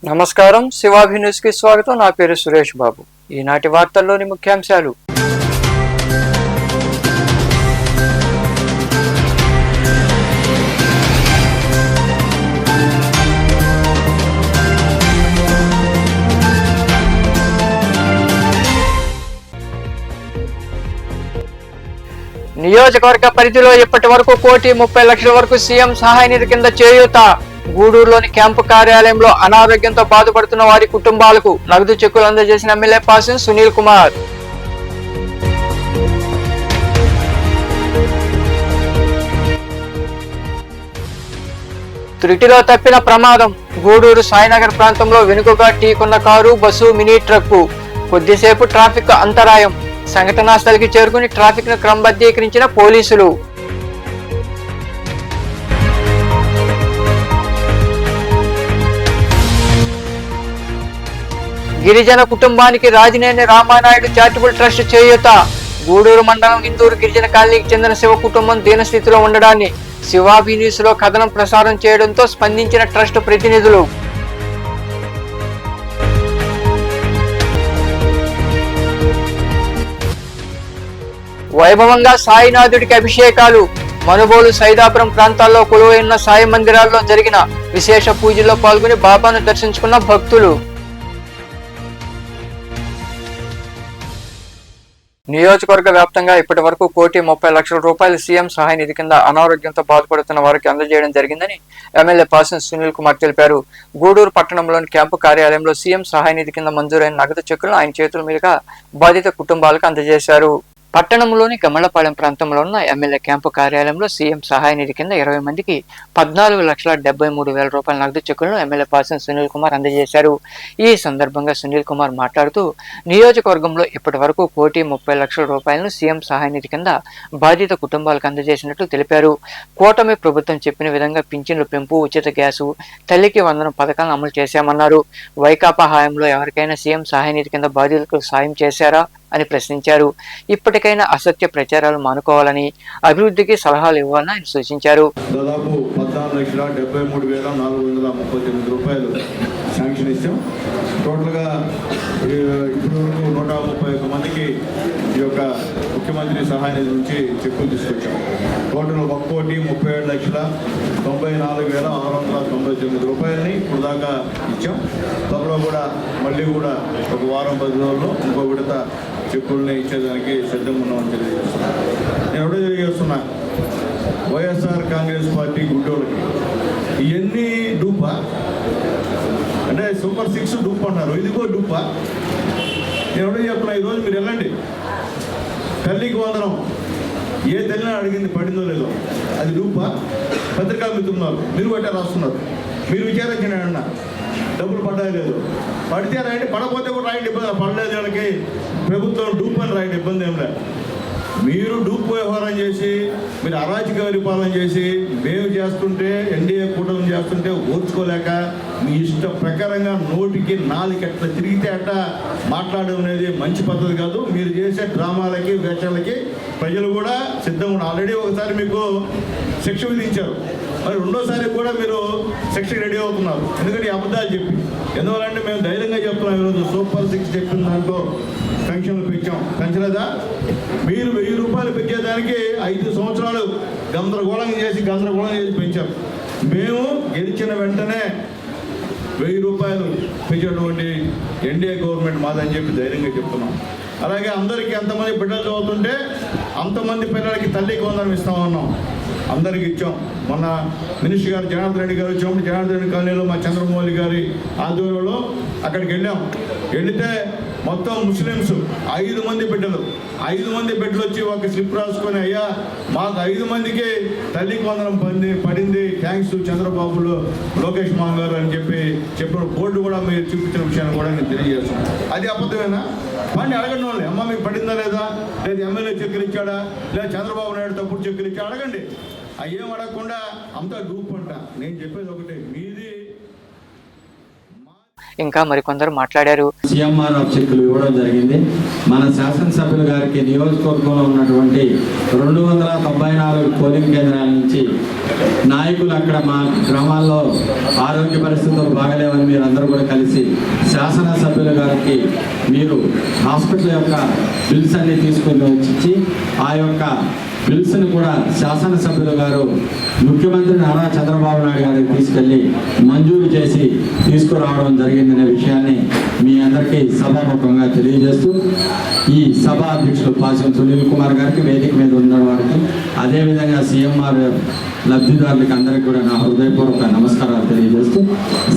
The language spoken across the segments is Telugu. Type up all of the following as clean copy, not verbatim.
నమస్కారం, శివాభి న్యూస్ కి స్వాగతం. నా పేరు సురేష్ బాబు. ఈనాటి వార్తల్లోని ముఖ్యాంశాలు. నియోజకవర్గ పరిధిలో ఇప్పటి వరకు 1,30,00,000 వరకు సీఎం సహాయ నిధి కింద చేయూత. గూడూరులోని క్యాంపు కార్యాలయంలో అనారోగ్యంతో బాధపడుతున్న వారి కుటుంబాలకు నగదు చెక్కులు అందజేసిన ఎమ్మెల్యే పాసిన్ సునీల్ కుమార్. త్రుటిలో తప్పిన ప్రమాదం. గూడూరు సాయినగర్ ప్రాంతంలో వెనుకగా ఢీకొన్న కారు, బస్సు, మినీ ట్రక్కు. కొద్దిసేపు ట్రాఫిక్ అంతరాయం. సంఘటనా స్థలికి చేరుకుని ట్రాఫిక్ ను క్రమబద్ధీకరించిన పోలీసులు. గిరిజన కుటుంబానికి రాజినేని రామానాయుడు చారిటబుల్ ట్రస్ట్ చేయూత. గూడూరు మండలం ఇందూరు గిరిజన కాలనీకి చెందిన శివ కుటుంబం దీనస్థితిలో ఉండడాన్ని శివాభి న్యూస్ లో కథనం ప్రసారం చేయడంతో స్పందించిన ట్రస్ట్ ప్రతినిధులు. వైభవంగా సాయినాథుడికి అభిషేకాలు. మనుబోలు, సైదాపురం ప్రాంతాల్లో కొలువైన సాయి మందిరాల్లో జరిగిన విశేష పూజల్లో పాల్గొని బాబాను దర్శించుకున్న భక్తులు. నియోజకవర్గ వ్యాప్తంగా ఇప్పటి వరకు 1,30,00,000 రూపాయలు సీఎం సహాయ నిధి కింద అనారోగ్యంతో బాధపడుతున్న వారికి అందజేయడం జరిగిందని ఎమ్మెల్యే పాసిన్ సునీల్ కుమార్ తెలిపారు. గూడూరు పట్టణంలోని క్యాంపు కార్యాలయంలో సీఎం సహాయ నిధి కింద మంజూరైన నగదు చెక్కులను ఆయన చేతుల మీదుగా బాధిత కుటుంబాలకు అందజేశారు. పట్టణంలోని గమలపాలెం ప్రాంతంలో ఉన్న ఎమ్మెల్యే క్యాంపు కార్యాలయంలో సీఎం సహాయ నిధి కింద 20 మందికి 14,73,000 రూపాయల నగదు చెక్కులను ఎమ్మెల్యే పాసిన్ సునీల్ కుమార్ అందజేశారు. ఈ సందర్భంగా సునీల్ కుమార్ మాట్లాడుతూ నియోజకవర్గంలో ఇప్పటి వరకు 1,30,00,000 రూపాయలను సీఎం సహాయ నిధి కింద బాధిత కుటుంబాలకు అందజేసినట్లు తెలిపారు. కూటమి ప్రభుత్వం చెప్పిన విధంగా పింఛన్ల పెంపు, ఉచిత గ్యాసు, తల్లికి వందనం పథకాలను అమలు చేశామన్నారు. వైకాపా హయాంలో ఎవరికైనా సీఎం సహాయ నిధి కింద బాధితులకు సాయం చేశారా అని ప్రశ్నించారు. ఇప్పటికైనా అసత్య ప్రచారాలు మానుకోవాలని, అభివృద్ధికి సలహాలు ఇవ్వాలని ఆయన సూచించారు. దాదాపు 14,73,439 రూపాయలు శాంక్షన్ ఇచ్చాం. టోటల్గా ఇప్పుడు 131 మందికి ఈ యొక్క ముఖ్యమంత్రి సహాయ నిధి నుంచి చెక్కులు తీసుకొచ్చాం. టోటల్ 1,37,94,699 రూపాయలని ఇప్పుడు దాకా ఇచ్చాం. త్వరలో కూడా మళ్ళీ కూడా ఒక వారం 10 రోజుల్లో ఇంకో విడత చెక్కుల్ని ఇచ్చేదానికి సిద్ధంగా ఉన్నామని తెలియజేస్తున్నాను. నేను ఎవడో తెలియజేస్తున్నా, వైఎస్ఆర్ కాంగ్రెస్ పార్టీ గుడ్డోళ్ళకి ఇవన్నీ డూపా అంటే సూపర్ 6 డూప్ అన్నారు, ఇదిగో డూపా. నేను ఎవడో చెప్తున్నా, ఈరోజు మీరు వెళ్ళండి, తల్లికి వందనం ఏ తల్లిని అడిగింది పడిందో లేదో, అది డూపా? పత్రికా మిత్రున్నారు, మీరు బట్టే రాస్తున్నారు, మీరు విచారించండి అన్న, డబ్బులు పడ్డాయి లేదు, పడితే రాయండి, పడకపోతే కూడా రాయండి, ఇబ్బంది పడలేదు వాళ్ళకి ప్రభుత్వం డూప్ అని రాయండి, ఇబ్బంది ఏం లేదు. మీరు డూప్ వ్యవహారం చేసి, మీరు అరాచక పరిపాలన చేసి, మేము చేస్తుంటే ఎన్డీఏ కూటమి చేస్తుంటే ఓర్చుకోలేక మీ ఇష్ట ప్రకారంగా నోటికి 4 ఎట్లా తిరిగితే అట్ట మాట్లాడడం అనేది మంచి పద్ధతి కాదు. మీరు చేసే డ్రామాలకి, వేషాలకి ప్రజలు కూడా సిద్ధంగా ఉన్నారు. ఆల్రెడీ ఒకసారి మీకు శిక్ష విధించారు, మరి రెండోసారి కూడా మీరు శిక్షకు రెడీ అవుతున్నారు. ఎందుకంటే అబద్ధాలు చెప్పి, ఎందువల్లంటే మేము ధైర్యంగా చెప్తున్నాం. ఈరోజు సూపర్ 6 చెప్పిన దాంట్లో పెన్షన్లు పెంచలేదా? మీరు 1,000 రూపాయలు పెంచేదానికి 5 సంవత్సరాలు గందరగోళం చేసి పెంచారు. మేము గెలిచిన వెంటనే 1,000 రూపాయలు పెంచేటువంటి ఎన్డీఏ గవర్నమెంట్ మాదని చెప్పి ధైర్యంగా చెప్తున్నాం. అలాగే అందరికీ ఎంతమంది బిడ్డలు చదువుతుంటే అంతమంది పిల్లలకి తల్లికి వందనం ఇస్తామన్నాం, అందరికి ఇచ్చాం. మొన్న మినిస్టర్ గారు జనార్దన్ రెడ్డి గారు వచ్చాము, జనార్దన్ రెడ్డి కాలనీలో మా చంద్రమౌళి గారి ఆధ్వర్యంలో అక్కడికి వెళ్ళాం. వెళితే మొత్తం ముస్లిమ్స్ 5 మంది బిడ్డలు వచ్చి ఒక స్లిప్ రాసుకొని, అయ్యా మాకు 5 మందికి తల్లికి వందనం పడింది, థ్యాంక్స్ చంద్రబాబులో లోకేష్ మామ గారు అని చెప్పిన బోర్డు కూడా మీరు చూపించిన విషయాన్ని కూడా నేను తెలియజేస్తాను. అది అబద్ధమేనా? పని అడగండి వాళ్ళు, అమ్మ మీకు పడిందా లేదా, లేదా ఎమ్మెల్యే చెక్కులు ఇచ్చాడా, లేదా చంద్రబాబు నాయుడు తప్పుడు చెక్కులు ఇచ్చా అడగండి. అయ్యేం అడగకుండా అంతా డూప్ అంట. నేను చెప్పేది ఒకటే, మీది ఇంకా మరికొందరు మాట్లాడారు. సీఎంఆర్ఎఫ్ చెక్కులు ఇవ్వడం జరిగింది. మన శాసనసభ్యులు గారికి నియోజకవర్గంలో ఉన్నటువంటి 294 పోలింగ్ కేంద్రాల నుంచి నాయకులు అక్కడ మా గ్రామాల్లో ఆరోగ్య పరిస్థితులు బాగలేవని మీరు అందరూ కూడా కలిసి శాసనసభ్యుల గారికి మీరు హాస్పిటల్ యొక్క బిల్స్ అన్ని తీసుకొని వచ్చి ఆ యొక్క బిల్స్ని కూడా శాసనసభ్యులు గారు ముఖ్యమంత్రి నారా చంద్రబాబు నాయుడు గారికి తీసుకెళ్లి మంజూరు చేసి తీసుకురావడం జరిగిందనే విషయాన్ని మీ అందరికీ సభాముఖంగా తెలియజేస్తూ ఈ సభా అధ్యక్షులు పాసం సునీల్ కుమార్ గారికి, వేదిక మీద ఉన్న వారికి, అదేవిధంగా సీఎంఆర్ లబ్ధిదారులకి అందరికీ కూడా నా హృదయపూర్వక నమస్కారాలు తెలియజేస్తూ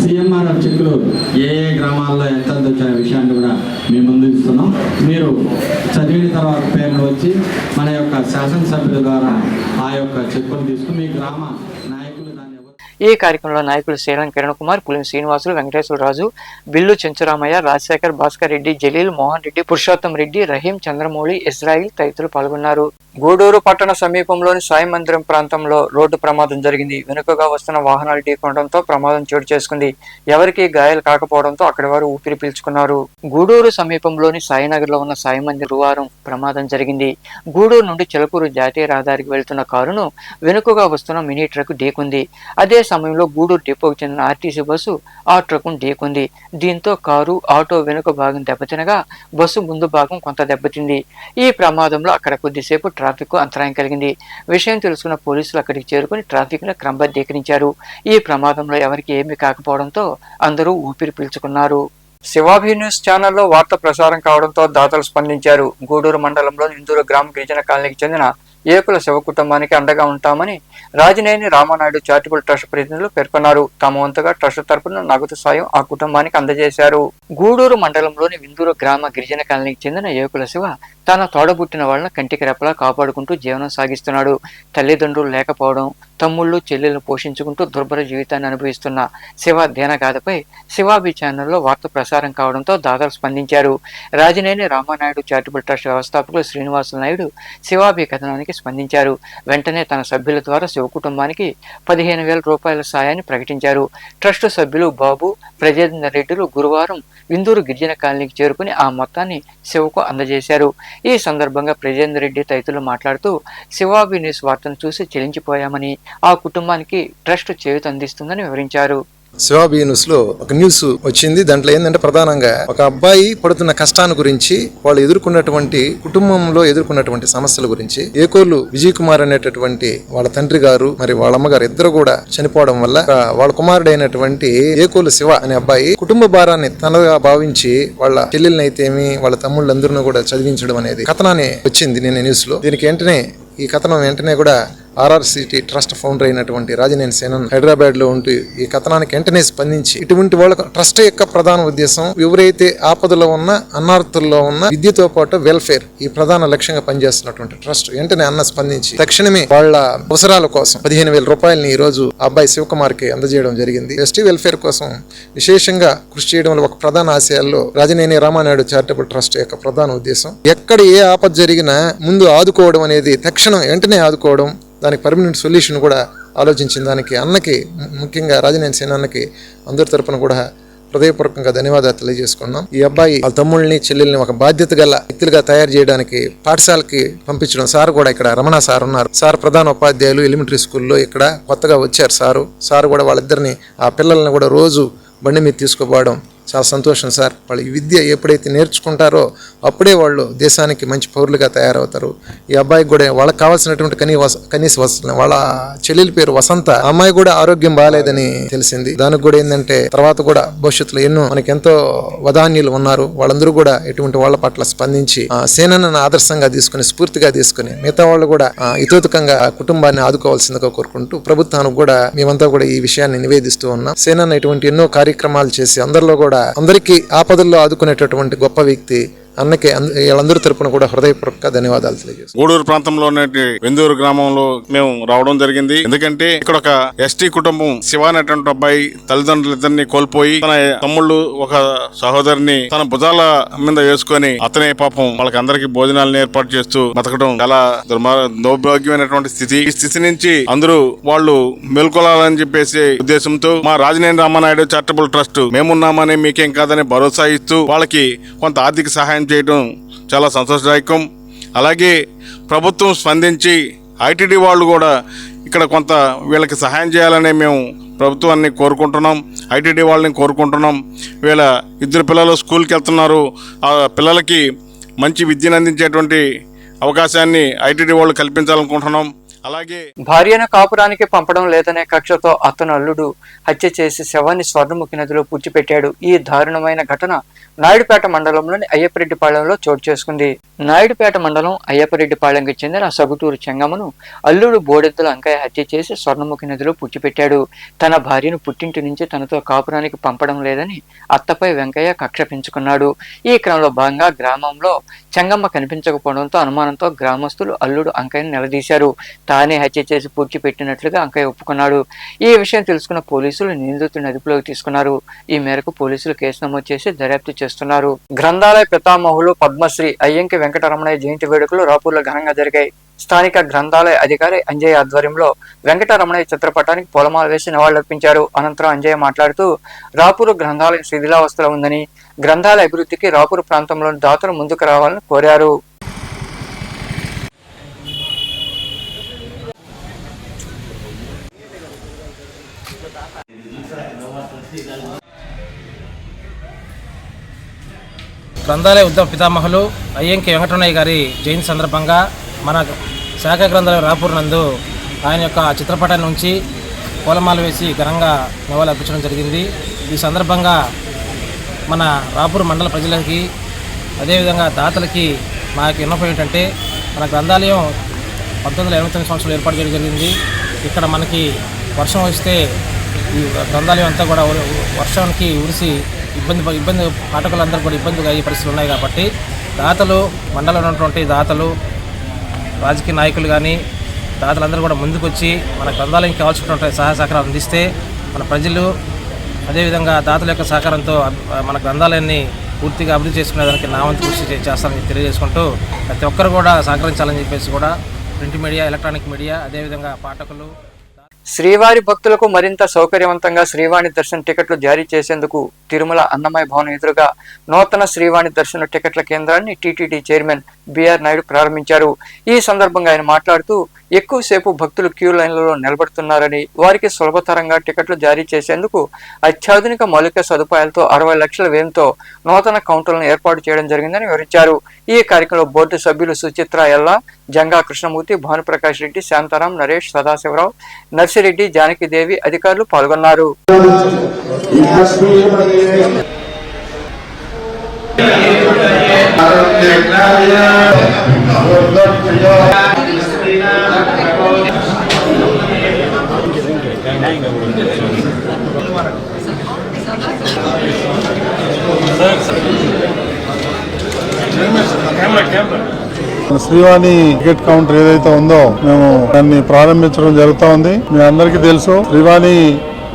సీఎంఆర్ఎఫ్ చెక్కులు ఏ గ్రామాల్లో ఎంత వచ్చిన విషయాన్ని కూడా మేము ముందు ఇస్తున్నాం. మీరు చదివిన తర్వాత పేర్లు వచ్చి మన యొక్క శాసనసభ్యుల ద్వారా ఆ యొక్క చెక్కులు తీసుకుని మీ గ్రామ నాయకులు దాన్ని ఈ కార్యక్రమంలో నాయకులు శ్రీలం కిరణ్ కుమార్, పులిం శ్రీనివాసులు, వెంకటేశ్వర రాజు, బిల్లు చెంచురామయ్య, రాజశేఖర్, భాస్కర్ రెడ్డి, జలీల్, మోహన్ రెడ్డి, పురుషోత్తం రెడ్డి, రహీం, చంద్రమౌళి, ఇజ్రాయిల్ తదితరులు పాల్గొన్నారు. గూడూరు పట్టణ సమీపంలోని సాయి మందిరం ప్రాంతంలో రోడ్డు ప్రమాదం జరిగింది. వెనుకగా వస్తున్న వాహనాలు ఢీకొనడంతో ప్రమాదం చోటు చేసుకుంది. ఎవరికీ గాయాలు కాకపోవడంతో అక్కడి వారు ఊపిరి పీల్చుకున్నారు. గూడూరు సమీపంలోని సాయినగర్ లో ఉన్న సాయి మందిరం గురువారం ప్రమాదం జరిగింది. గూడూరు నుండి చిలకూరు జాతీయ రహదారికి వెళ్తున్న కారును వెనుకగా వస్తున్న మినీ ట్రక్ ఢీకొంది. అదే సమయంలో గూడూరు డిపోకు చెందిన ఆర్టీసీ బస్సు ఆ ట్రక్ను ఢీకొంది. దీంతో కారు, ఆటో వెనుక భాగం దెబ్బతినగా బస్సు ముందు భాగం కొంత దెబ్బతింది. ఈ ప్రమాదంలో అక్కడ కొద్దిసేపు ట్రాఫిక్ అంతరాయం కలిగింది. విషయం తెలుసుకున్న పోలీసులు అక్కడికి చేరుకుని ట్రాఫిక్ ను క్రమబద్ధీకరించారు. ఈ ప్రమాదంలో ఎవరికి ఏమీ కాకపోవడంతో అందరూ ఊపిరి పీల్చుకున్నారు. శివాభి న్యూస్ ఛానల్లో వార్త ప్రసారం కావడంతో దాతలు స్పందించారు. గూడూరు మండలంలోని ఇందూరు గ్రామ గిరిజన కాలనీకి చెందిన ఏకుల శివ కుటుంబానికి అండగా ఉంటామని రాజినేని రామానాయుడు చారిటబుల్ ట్రస్ట్ ప్రతినిధులు పేర్కొన్నారు. తమ వంతుగా ట్రస్ట్ తరపున నగదు సాయం ఆ కుటుంబానికి అందజేశారు. గూడూరు మండలంలోని విందూరు గ్రామ గిరిజన కాలనీకి చెందిన ఏకుల శివ తన తోడబుట్టిన వాళ్ళని కంటికి రెప్పలా కాపాడుకుంటూ జీవనం సాగిస్తున్నాడు. తల్లిదండ్రులు లేకపోవడం, తమ్ముళ్ళు చెల్లెలను పోషించుకుంటూ దుర్భర జీవితాన్ని అనుభవిస్తున్న శివ దీనగాథపై శివాభి ఛానల్లో వార్త ప్రసారం కావడంతో దాతలు స్పందించారు. రాజినేని రామానాయుడు చారిటబుల్ ట్రస్ట్ వ్యవస్థాపకులు శ్రీనివాసులు నాయుడు శివాభి కథనానికి స్పందించారు. వెంటనే తన సభ్యుల ద్వారా శివ కుటుంబానికి 15,000 రూపాయల సాయాన్ని ప్రకటించారు. ట్రస్ట్ సభ్యులు బాబు, ప్రజేందర్ రెడ్డిలు గురువారం విందూరు గిరిజన కాలనీకి చేరుకుని ఆ మొత్తాన్ని శివకు అందజేశారు. ఈ సందర్భంగా ప్రజేందర్ రెడ్డి తదితరులు మాట్లాడుతూ శివాభి న్యూస్ వార్తను చూసి చెలించిపోయామని, ఆ కుటుంబానికి ట్రస్ట్ చేయూత అందిస్తుందని వివరించారు. శివాభి న్యూస్ లో ఒక న్యూస్ వచ్చింది. దాంట్లో ఏంటంటే ప్రధానంగా ఒక అబ్బాయి పడుతున్న కష్టాన్ని గురించి, వాళ్ళు ఎదుర్కొన్నటువంటి కుటుంబంలో ఎదుర్కొన్నటువంటి సమస్యల గురించి, ఏకోలు విజయ్ కుమార్ అనేటటువంటి వాళ్ళ తండ్రి గారు మరి వాళ్ళ అమ్మగారు ఇద్దరు కూడా చనిపోవడం వల్ల వాళ్ళ కుమారుడైనటువంటి ఏకోలు శివ అనే అబ్బాయి కుటుంబ భారాన్ని తనగా భావించి వాళ్ళ చెల్లెల్ని అయితేమి వాళ్ళ తమ్ముళ్ళందరినీ కూడా చదివించడం అనేది కథనాన్ని వచ్చింది నిన్న న్యూస్ లో. దీనికి ఈ కథనం వెంటనే కూడా RRCT ట్రస్ట్ ఫౌండర్ అయినటువంటి రాజినేని సేనన్ హైదరాబాద్ లో ఉంటూ ఈ కథనానికి వెంటనే స్పందించి, ఇటువంటి వాళ్ళకు ట్రస్ట్ యొక్క ప్రధాన ఉద్దేశం ఎవరైతే ఆపదలో ఉన్న, అన్నార్థుల్లో ఉన్న విద్యతో పాటు వెల్ఫేర్ ఈ ప్రధాన లక్ష్యంగా పనిచేస్తున్నటువంటి ట్రస్ట్ వెంటనే అన్న స్పందించి తక్షణమే వాళ్ళ అవసరాల కోసం 15,000 రూపాయలని ఈ రోజు అబ్బాయి శివకుమార్ కి అందజేయడం జరిగింది. ఎస్టీ వెల్ఫేర్ కోసం విశేషంగా కృషి చేయడంలో ఒక ప్రధాన ఆశయాల్లో రాజినేని రామానాయుడు చారిటబుల్ ట్రస్ట్ యొక్క ప్రధాన ఉద్దేశం ఎక్కడ ఏ ఆపద జరిగినా ముందు ఆదుకోవడం అనేది, తక్షణం వెంటనే ఆదుకోవడం, దానికి పర్మనెంట్ సొల్యూషన్ కూడా ఆలోచించిన దానికి అన్నకి, ముఖ్యంగా రాజినేని సేన అన్నకి అందరి తరపున కూడా హృదయపూర్వకంగా ధన్యవాదాలు తెలియజేసుకున్నాం. ఈ అబ్బాయి వాళ్ళ తమ్ముళ్ళని చెల్లెల్ని ఒక బాధ్యత గల వ్యక్తులుగా తయారు చేయడానికి పాఠశాలకి పంపించడం. సార్ కూడా ఇక్కడ రమణ సార్ ఉన్నారు. సార్ ప్రధాన ఉపాధ్యాయులు ఎలిమెంటరీ స్కూల్లో ఇక్కడ కొత్తగా వచ్చారు. సారు కూడా వాళ్ళిద్దరిని, ఆ పిల్లల్ని కూడా రోజు బండి మీద తీసుకుపోవడం చాలా సంతోషం సార్. వాళ్ళు ఈ విద్య ఎప్పుడైతే నేర్చుకుంటారో అప్పుడే వాళ్ళు దేశానికి మంచి పౌరులుగా తయారవుతారు. ఈ అబ్బాయికి కూడా వాళ్ళకి కావాల్సినటువంటి కనీస వసతులు, వాళ్ళ చెల్లెలి పేరు వసంత, అమ్మాయి కూడా ఆరోగ్యం బాగాలేదని తెలిసింది. దానికి కూడా ఏంటంటే తర్వాత కూడా భవిష్యత్తులో మనకి ఎంతో వదాన్యులు ఉన్నారు. వాళ్ళందరూ కూడా ఇటువంటి వాళ్ళ పట్ల స్పందించి సేనను ఆదర్శంగా తీసుకుని, స్ఫూర్తిగా తీసుకుని మిగతా వాళ్ళు కూడా ఇతోతకంగా కుటుంబాన్ని ఆదుకోవాల్సిందిగా కోరుకుంటూ ప్రభుత్వానికి కూడా మేమంతా కూడా ఈ విషయాన్ని నివేదిస్తూ ఉన్నాం. సేనన్న ఇటువంటి ఎన్నో కార్యక్రమాలు చేసి అందరికీ ఆపదల్లో ఆదుకునేటటువంటి గొప్ప వ్యక్తి. అన్నకి వీళ్ళందరి తరపున కూడా హృదయపూర్వక ధన్యవాదాలు తెలియజేస్తాను. గూడూరు ప్రాంతంలో వెందూరు గ్రామంలో మేము రావడం జరిగింది. ఎందుకంటే ఇక్కడ ఒక ఎస్టీ కుటుంబం శివ అనేటువంటి అబ్బాయి తల్లిదండ్రులిద్దరిని కోల్పోయి తన తమ్ముళ్ళు ఒక సహోదరిని తన భుజాల మీద వేసుకొని అతనే పాపం వాళ్ళకి అందరికి భోజనాలను ఏర్పాటు చేస్తూ బతకడం చాలా దౌర్భాగ్యమైనటువంటి స్థితి. ఈ స్థితి నుంచి అందరూ వాళ్ళు మేల్కొలాలని చెప్పేసి ఉద్దేశంతో మా రాజనేని రామానాయుడు చారిటబుల్ ట్రస్ట్ మేమున్నామని మీకేం కాదని భరోసా ఇస్తూ వాళ్ళకి కొంత ఆర్థిక సహాయం చేయడం చాలా సంతోషదాయకం. అలాగే ప్రభుత్వం స్పందించి ఐటీడీ వాళ్ళు కూడా ఇక్కడ కొంత వీళ్ళకి సహాయం చేయాలని మేము ప్రభుత్వాన్ని కోరుకుంటున్నాం, ఐటీడీ వాళ్ళని కోరుకుంటున్నాం. వీళ్ళ ఇద్దరు పిల్లలు స్కూల్కి వెళ్తున్నారు. ఆ పిల్లలకి మంచి విద్యను అందించేటువంటి అవకాశాన్ని ఐటీడీ వాళ్ళు కల్పించాలనుకుంటున్నాం. అలాగే భార్యను కాపురానికి పంపడం లేదనే కక్షతో అతను అల్లుడు హత్య చేసి శవాన్ని స్వర్ణముఖి నదిలో పూడ్చిపెట్టాడు. ఈ దారుణమైన ఘటన నాయుడుపేట మండలంలోని అయ్యప్పరెడ్డిపాళెంలో చోటు చేసుకుంది. నాయుడుపేట మండలం అయ్యప్పరెడ్డిపాళెంకి చెందిన సగుటూరు చెంగమ్మను అల్లుడు బోడెద్దుల అంకయ్య హత్య చేసి స్వర్ణముఖి నదిలో పూడ్చిపెట్టాడు. తన భార్యను పుట్టింటి నుంచి తనతో కాపురానికి పంపడం లేదని అత్తపై వెంకయ్య కక్ష పెంచుకున్నాడు. ఈ క్రమంలో భాగంగా గ్రామంలో చెంగమ్మ కనిపించకపోవడంతో అనుమానంతో గ్రామస్తులు అల్లుడు అంకయ్యను నిలదీశారు. తానే హత్య చేసి పూడ్చిపెట్టినట్లుగా అంకయ్య ఒప్పుకున్నాడు. ఈ విషయం తెలుసుకున్న పోలీసులు నిందితుడిని అదుపులోకి తీసుకున్నారు. ఈ మేరకు పోలీసులు కేసు నమోదు చేసి దర్యాప్తు చేస్తున్నారు. గ్రంథాలయ పితామహులు పద్మశ్రీ అయ్యంకి వెంకటరమణయ్య జయంతి వేడుకలు రాపూర్లో ఘనంగా జరిగాయి. స్థానిక గ్రంథాలయ అధికారి అంజయ్య ఆధ్వర్యంలో వెంకటరమణయ్య చిత్రపటానికి పూలమాల వేసి నివాళులర్పించారు. అనంతరం అంజయ్య మాట్లాడుతూ రాపూరు గ్రంథాలయం శిథిలావస్థలో ఉందని, గ్రంథాలయ అభివృద్ధికి రాపూరు ప్రాంతంలోని దాతలు ముందుకు రావాలని కోరారు. గ్రంథాలయ ఉద్యమ పితామహులు అయ్యంకి వెంకటరమణయ్య గారి జయంతి సందర్భంగా మన శాఖ గ్రంథాలయ రాపూర్ నందు ఆయన యొక్క చిత్రపటాన్ని ఉంచి పూలమాల వేసి ఘనంగా నివాళులు అర్పించడం జరిగింది. ఈ సందర్భంగా మన రాపూర్ మండల ప్రజలకి అదేవిధంగా దాతలకి మా యొక్క విన్నపం ఏంటంటే, మన గ్రంథాలయం 1989 సంవత్సరంలో ఏర్పాటు చేయడం జరిగింది. ఇక్కడ మనకి వర్షం వస్తే ఈ గ్రంథాలయం అంతా కూడా వర్షానికి ఉరిసి ఇబ్బంది పాఠకులందరూ కూడా ఇబ్బందిగా అయ్యే పరిస్థితులు ఉన్నాయి. కాబట్టి దాతలు, మండలంలో ఉన్నటువంటి దాతలు, రాజకీయ నాయకులు కానీ దాతలందరూ కూడా ముందుకొచ్చి మన గ్రంథాలయంకి కావాల్సినటువంటి సహాయ సహకారాలు అందిస్తే మన ప్రజలు అదేవిధంగా దాతల యొక్క సహకారంతో మన గ్రంథాలయాన్ని పూర్తిగా అభివృద్ధి చేసుకునేదానికి నా వంతు కృషి చేస్తానని తెలియజేసుకుంటూ ప్రతి ఒక్కరు కూడా సహకరించాలని చెప్పేసి కూడా ప్రింట్ మీడియా, ఎలక్ట్రానిక్ మీడియా, అదేవిధంగా పాఠకులు. శ్రీవారి భక్తులకు మరింత సౌకర్యవంతంగా శ్రీవాణి దర్శన టికెట్లు జారీ చేసేందుకు తిరుమల అన్నమయ్య భవనం ఎదురుగా నూతన శ్రీవాణి దర్శన టికెట్ల కేంద్రాన్ని టీటీడీ చైర్మన్ బిఆర్ నాయుడు ప్రారంభించారు. ఈ సందర్భంగా ఆయన మాట్లాడుతూ ఎక్కువసేపు భక్తులు క్యూ లైన్లలో నిలబడుతున్నారని, వారికి సులభతరంగా టికెట్లు జారీ చేసేందుకు అత్యాధునిక మౌలిక సదుపాయాలతో 60 లక్షల వ్యయంతో నూతన కౌంటర్లను ఏర్పాటు చేయడం జరిగిందని వివరించారు. ఈ కార్యక్రమంలో బోర్డు సభ్యులు సుచిత్ర ఎల్లా, జంగా కృష్ణమూర్తి, భానుప్రకాష్ రెడ్డి, శాంతారాం, నరేష్, సదాశివరావు, నర్సిరెడ్డి, జానకిదేవి అధికారులు పాల్గొన్నారు. శ్రీవాణి టికెట్ కౌంటర్ ఏదైతే ఉందో మేము దాన్ని ప్రారంభించడం జరుగుతూ ఉంది. మీ అందరికీ తెలుసు, శ్రీవాణి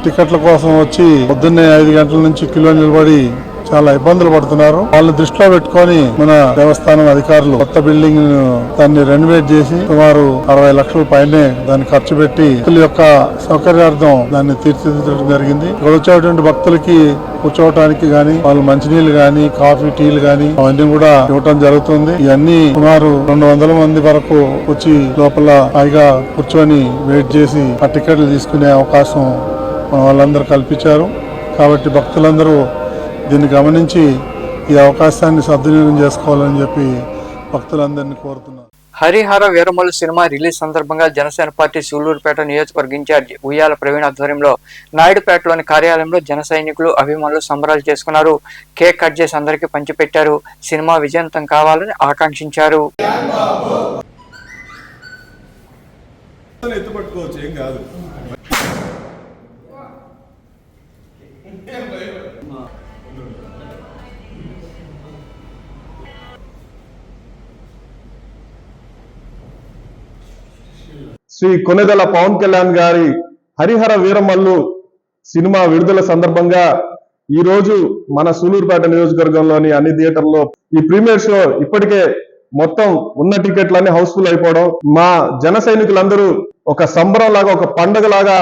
టికెట్ల కోసం వచ్చి పొద్దున్నే 5 గంటల నుంచి క్యూలో నిలబడి చాలా ఇబ్బందులు పడుతున్నారు. వాళ్ళు దృష్టిలో పెట్టుకొని మన దేవస్థానం అధికారులు కొత్త బిల్డింగ్ దాన్ని రెనోవేట్ చేసి సుమారు 60 లక్షల పైనే దాన్ని ఖర్చు పెట్టి భక్తుల యొక్క సౌకర్యార్థం దాన్ని తీర్చిదిద్దడం జరిగింది. ఇక్కడ వచ్చేటువంటి భక్తులకి కూర్చోవడానికి గానీ, వాళ్ళు మంచినీళ్ళు గానీ, కాఫీ, టీలు గానీ అవన్నీ కూడా ఇవ్వటం జరుగుతుంది. ఇవన్నీ సుమారు 200 మంది వరకు వచ్చి లోపల పైగా కూర్చొని వెయిట్ చేసి ఆ టికెట్లు తీసుకునే అవకాశం మన వాళ్ళందరూ కల్పించారు. కాబట్టి భక్తులందరూ దీన్ని గమనించి ఈ అవకాశాన్ని సద్వినియోగం చేసుకోవాలని చెప్పి భక్తులందరినీ కోరుతున్నారు. హరిహర వీరమల్లు సినిమా రిలీజ్ సందర్భంగా జనసేన పార్టీ సూళ్లూరుపేట నియోజకవర్గ ఇన్ఛార్జి ఉయ్యాల ప్రవీణ్ ఆధ్వర్యంలో నాయుడుపేటలోని కార్యాలయంలో జన సైనికులు, అభిమానులు సంబరాలు చేసుకున్నారు. కేక్ కట్ చేసి అందరికీ పంచిపెట్టారు. సినిమా విజయవంతం కావాలని ఆకాంక్షించారు. శ్రీ కొనెదల పవన్ కళ్యాణ్ గారి హరిహర వీరమల్లు సినిమా విడుదల సందర్భంగా ఈ రోజు మన సూలూరుపేట నియోజకవర్గంలోని అన్ని థియేటర్లో ఈ ప్రీమియర్ షో ఇప్పటికే మొత్తం ఉన్న టికెట్లన్నీ హౌస్ఫుల్ అయిపోవడం, మా జన సైనికులందరూ ఒక సంబరం లాగా, ఒక పండుగ లాగా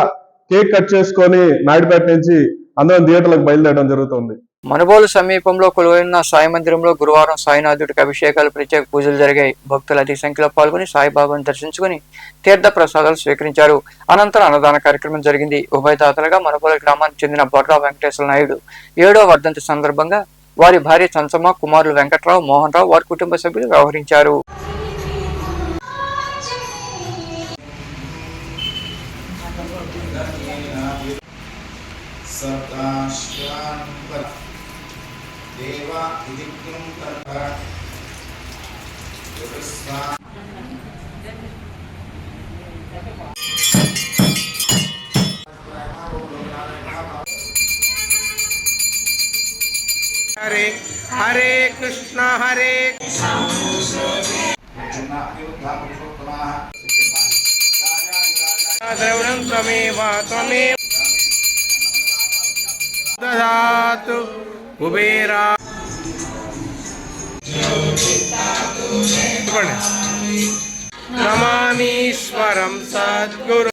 కేక్ కట్ చేసుకొని నాయుడుపేట నుంచి అందరం థియేటర్లకు బయలుదేరడం జరుగుతుంది. మనుబోలు సమీపంలో కొలువైన సాయి మందిరంలో గురువారం సాయినాథుడికి అభిషేకాలు, ప్రత్యేక పూజలు జరిగాయి. భక్తులు అధిక సంఖ్యలో పాల్గొని సాయిబాబాను దర్శించుకుని తీర్థ ప్రసాదాలు స్వీకరించారు. అనంతరం అన్నదాన కార్యక్రమం జరిగింది. ఉభయదాతలుగా మనుబోలు గ్రామానికి చెందిన బొర్రా వెంకటేశ్వర నాయుడు 7వ వర్ధంతి సందర్భంగా వారి భార్య చంచమ్మ, కుమారులు వెంకట్రావు, మోహన్ రావు, వారి కుటుంబ సభ్యులు వ్యవహరించారు. హరే హరే కృష్ణ హరే ద్రవిణం త్వమేవ త్వమేవ దదాతు కుబేరా నమామీశ్వరం సద్గురు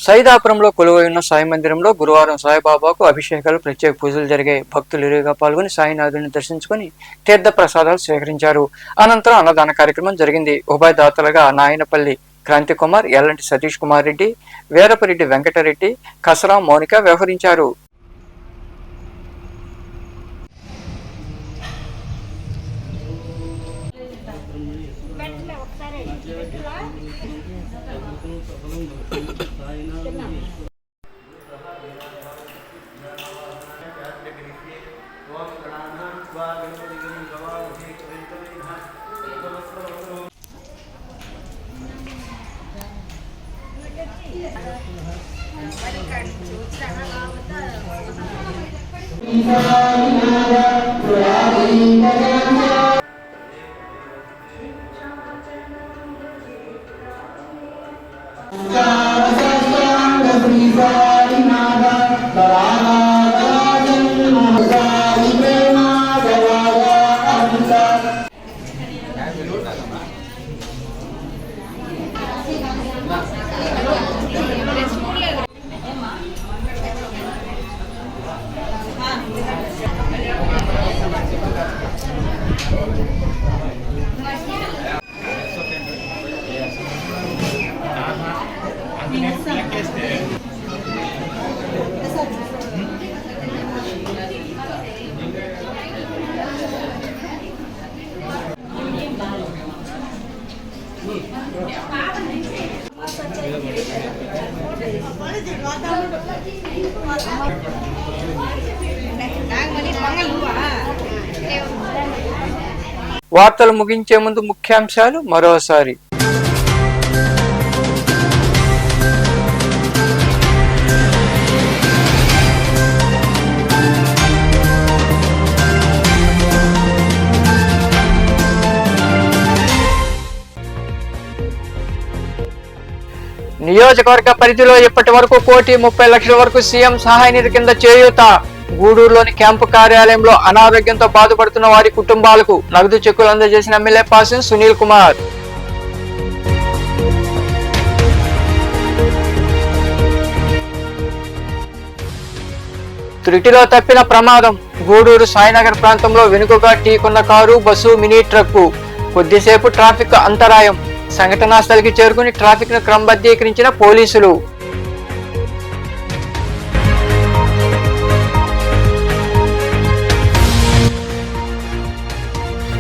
సైదాపురంలో కొలువైన సాయి మందిరంలో గురువారం సాయిబాబాకు అభిషేకాలు, ప్రత్యేక పూజలు జరిగాయి. భక్తులు ఇరుగా పాల్గొని సాయినాథుడిని దర్శించుకుని తీర్థ ప్రసాదాలు స్వీకరించారు. అనంతరం అన్నదాన కార్యక్రమం జరిగింది. ఉభయదాతలుగా నాయనపల్లి క్రాంతి కుమార్, ఎల్లంటి సతీష్ కుమార్ రెడ్డి, వీరపరెడ్డి వెంకటరెడ్డి, కసరా మౌనిక వ్యవహరించారు. వార్తలు ముగించే ముందు ముఖ్యాంశాలు మరోసారి. నియోజకవర్గ పరిధిలో ఇప్పటి వరకు 1,30,00,000 వరకు సీఎం సహాయ నిధి కింద చేయూత. గూడూరులోని క్యాంపు కార్యాలయంలో అనారోగ్యంతో బాధపడుతున్న వారి కుటుంబాలకు నగదు చెక్కులు అందజేసిన ఎమ్మెల్యే పాసిం సునీల్ కుమార్. త్రుటిలో తప్పిన ప్రమాదం. గూడూరు సాయినగర్ ప్రాంతంలో వెనుకగా ఢీకొన్న కారు, బస్సు, మినీ ట్రక్కు. కొద్దిసేపు ట్రాఫిక్ అంతరాయం. సంఘటనా స్థలికి చేరుకుని ట్రాఫిక్ ను క్రమబద్ధీకరించిన పోలీసులు.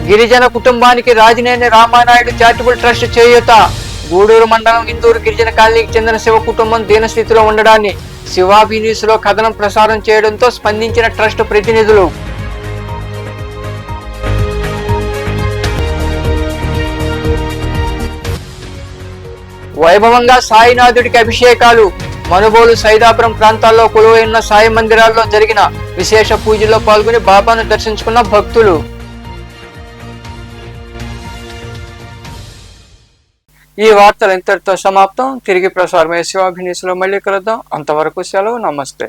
గిరిజన కుటుంబానికి రాజినేని రామానాయుడు చారిటబుల్ ట్రస్ట్ చేయూత. గూడూరు మండలం ఇందూరు గిరిజన కాలనీకి చెందిన శివ కుటుంబం దీనస్థితిలో ఉండడాన్ని శివాబి న్యూస్ లో కథనం ప్రసారం చేయడంతో స్పందించిన ట్రస్ట్ ప్రతినిధులు. వైభవంగా సాయినాథుడికి అభిషేకాలు. మనుబోలు సైదాపురం ప్రాంతాల్లో కొలువైన సాయి మందిరాల్లో జరిగిన విశేష పూజల్లో పాల్గొని బాబాను దర్శించుకున్న భక్తులు. ఈ వార్తలు ఇంతటితో సమాప్తం. తిరిగి ప్రసారమయ్యే శివాభినీసులో మళ్ళీ కలుద్దాం. అంతవరకు సెలవు. నమస్తే.